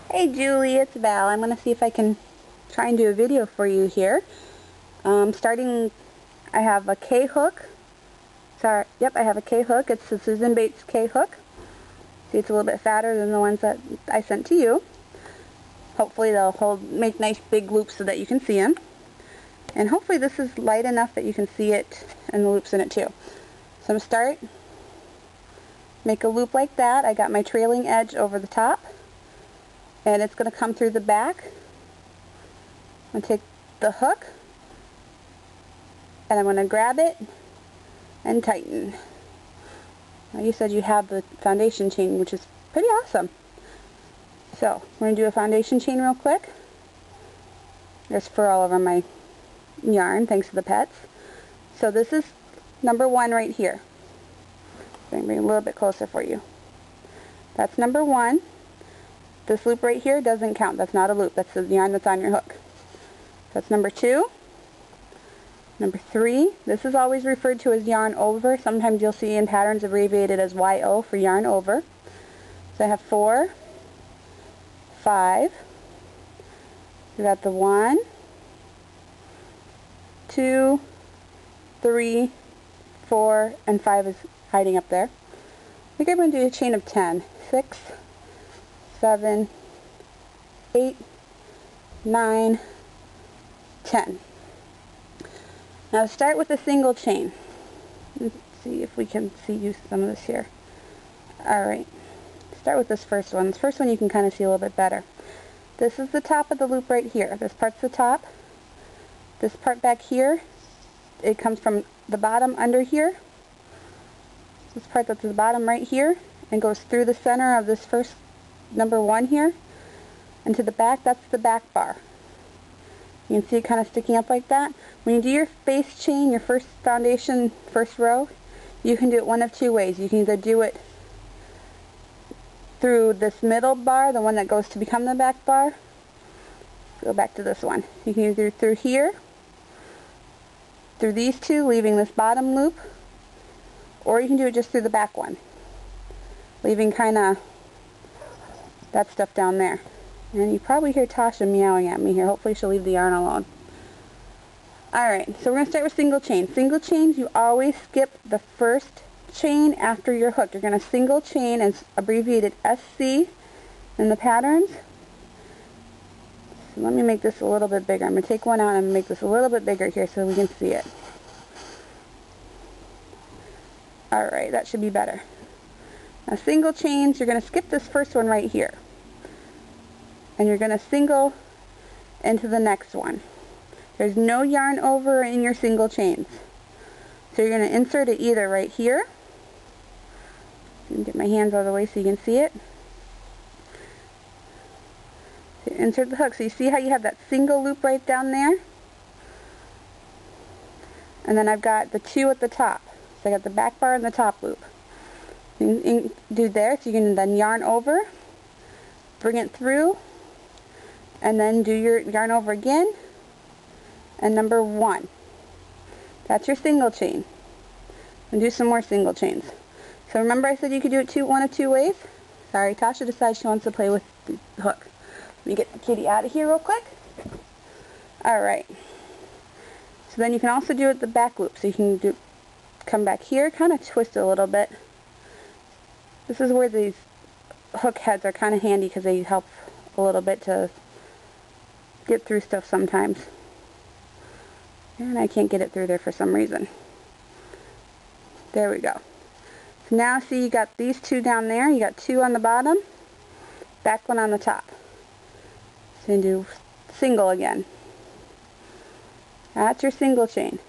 Hey Julie, it's Val. I'm going to see if I can try and do a video for you here. I have a K-hook. I have a K-hook. It's the Susan Bates K-hook. See, it's a little bit fatter than the ones that I sent to you. Hopefully they'll make nice big loops so that you can see them. And hopefully this is light enough that you can see it and the loops in it too. So I'm going to start, make a loop like that. I got my trailing edge over the top. And it's going to come through the back. I'm going to take the hook and I'm going to grab it and tighten. Now you said you have the foundation chain, which is pretty awesome. So we're going to do a foundation chain real quick. There's fur all over my yarn thanks to the pets. So this is number 1 right here. I'm going to bring it a little bit closer for you. That's number 1. This loop right here doesn't count. That's not a loop. That's the yarn that's on your hook. That's number 2. Number 3. This is always referred to as yarn over. Sometimes you'll see in patterns abbreviated as YO for yarn over. So I have 4, 5. We got the 1, 2, 3, 4, and 5 is hiding up there. I think I'm going to do a chain of 10. 6, 7, 8, 9, 10. Now start with a single chain. Let's see if we can see some of this here. Alright, start with this first one. This first one you can kind of see a little bit better. This is the top of the loop right here. This part's the top. This part back here, it comes from the bottom under here. This part that's at the bottom right here and goes through the center of this first number 1 here, and to the back, that's the back bar. You can see it kind of sticking up like that. When you do your base chain, your first foundation, first row, you can do it one of 2 ways. You can either do it through this middle bar, the one that goes to become the back bar. Go back to this one. You can either through here, through these 2, leaving this bottom loop, or you can do it just through the back one, leaving kind of that stuff down there. And you probably hear Tasha meowing at me here. Hopefully she'll leave the yarn alone. Alright, so we're going to start with single chain. Single chains, you always skip the first chain after your hook. You're going to single chain, as abbreviated SC in the patterns. So let me make this a little bit bigger. I'm going to take one out and make this a little bit bigger here so we can see it. Alright, that should be better. Now single chains, you're going to skip this first one right here. And you're going to single into the next one. There's no yarn over in your single chains. So you're going to insert it either right here. Let me get my hands out of the way so you can see it. So insert the hook. So you see how you have that single loop right down there? And then I've got the 2 at the top. So I got the back bar and the top loop. You can do there, so you can then yarn over, bring it through, and then do your yarn over again, and number 1. That's your single chain. And do some more single chains. So remember I said you could do it one of 2 ways? Sorry, Tasha decides she wants to play with the hook. Let me get the kitty out of here real quick. Alright. So then you can also do it the back loop. So you can come back here, kind of twist it a little bit. This is where these hook heads are kind of handy because they help a little bit to get through stuff sometimes. And I can't get it through there for some reason. There we go. So now see you got these 2 down there. You got 2 on the bottom, back one on the top. So you do single again. That's your single chain.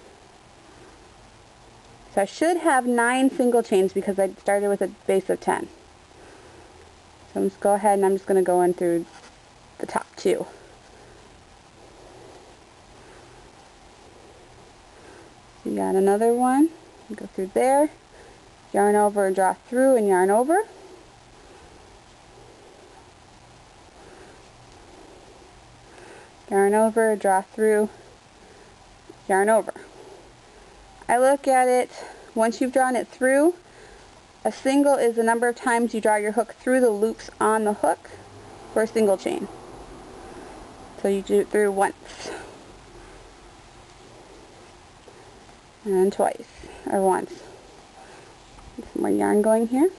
So I should have 9 single chains because I started with a base of 10. So I'm just go ahead and I'm just going to go in through the top 2. So you got another one. Go through there, yarn over and draw through and yarn over. Yarn over, draw through, yarn over. I look at it, once you've drawn it through, a single is the number of times you draw your hook through the loops on the hook, for a single chain. So you do it through once, and twice, or once. Some more yarn going here.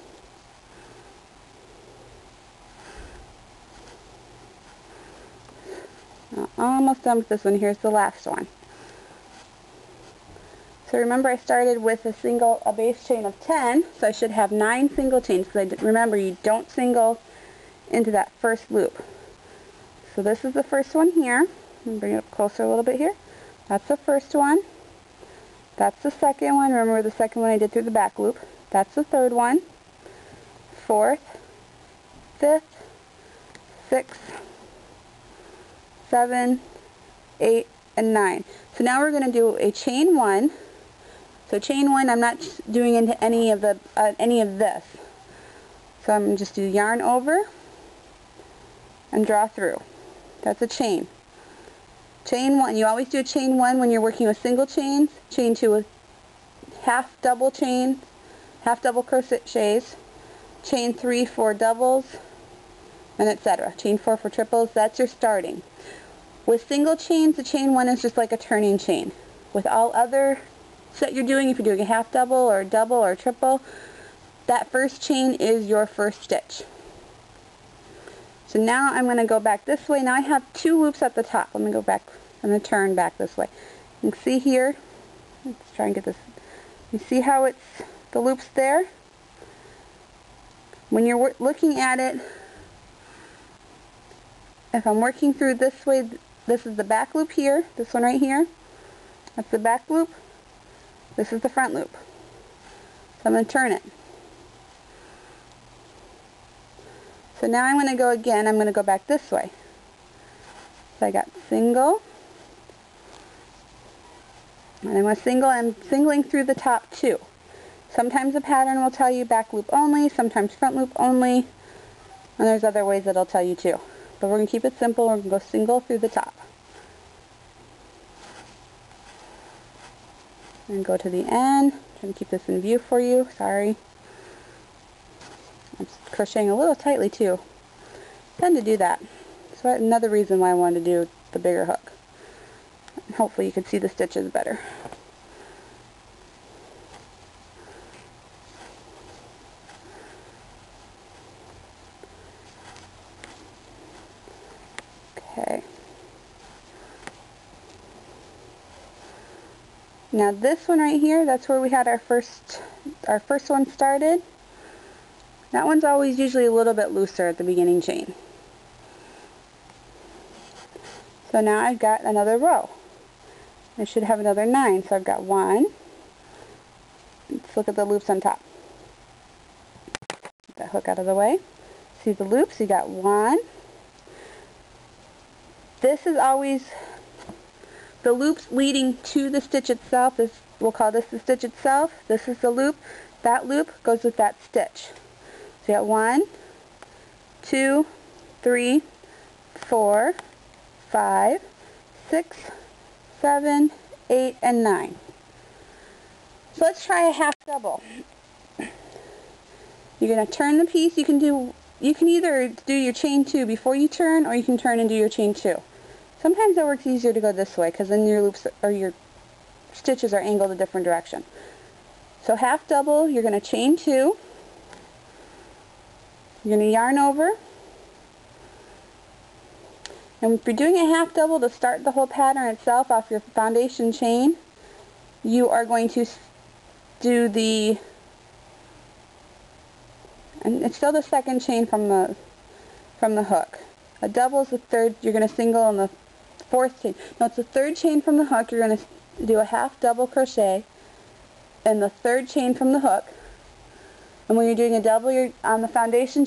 Almost done with this one. Here's the last one. So remember I started with a base chain of 10, so I should have 9 single chains, because remember you don't single into that first loop. So this is the first one here. Bring it up closer a little bit here. That's the first one. That's the second one. Remember the second one I did through the back loop. That's the third one. Fourth, fifth, sixth, 7, 8, and 9. So now we're going to do a chain 1. So chain 1, I'm not doing into any of this. So I'm just do yarn over and draw through. That's a chain. Chain 1. You always do a chain 1 when you're working with single chains. Chain 2 with half double crochets. Chain 3 for doubles, and etc. Chain 4 for triples. That's your starting. With single chains, the chain 1 is just like a turning chain. With all other that you're doing, if you're doing a half double or a double or a triple, that first chain is your first stitch. So now I'm going to go back this way. Now I have 2 loops at the top. Let me go back. I'm going to turn back this way. You can see here. Let's try and get this. You see how it's the loops there? When you're looking at it, if I'm working through this way, this is the back loop here. This one right here. That's the back loop. This is the front loop. So I'm going to turn it. So now I'm going to go again. I'm going to go back this way. So I got single. And I'm going to single. I'm singling through the top 2. Sometimes the pattern will tell you back loop only, sometimes front loop only, and there's other ways that it'll tell you too. But we're going to keep it simple. We're going to go single through the top. And go to the end. I'm trying to keep this in view for you. Sorry. I'm crocheting a little tightly too. I tend to do that. So another reason why I wanted to do the bigger hook. And hopefully you can see the stitches better. Okay. Now this one right here, that's where we had our first one started. That one's always usually a little bit looser at the beginning chain. So now I've got another row. I should have another 9. So I've got 1. Let's look at the loops on top. Get that hook out of the way. See the loops? You got 1. This is always the loops leading to the stitch itself. We'll call this the stitch itself. This is the loop. That loop goes with that stitch. So you got 1, 2, 3, 4, 5, 6, 7, 8, and 9. So let's try a half double. You're going to turn the piece. You can either do your chain 2 before you turn, or you can turn and do your chain 2. Sometimes it works easier to go this way, because then your loops or your stitches are angled a different direction. So half double, you're going to chain 2. You're going to yarn over. And if you're doing a half double to start the whole pattern itself off your foundation chain, you are going to do and it's still the second chain from the hook. A double is the third. You're going to single on the 4th chain. No, it's the 3rd chain from the hook. You're going to do a half double crochet in the 3rd chain from the hook. And when you're doing a double, you're on the foundation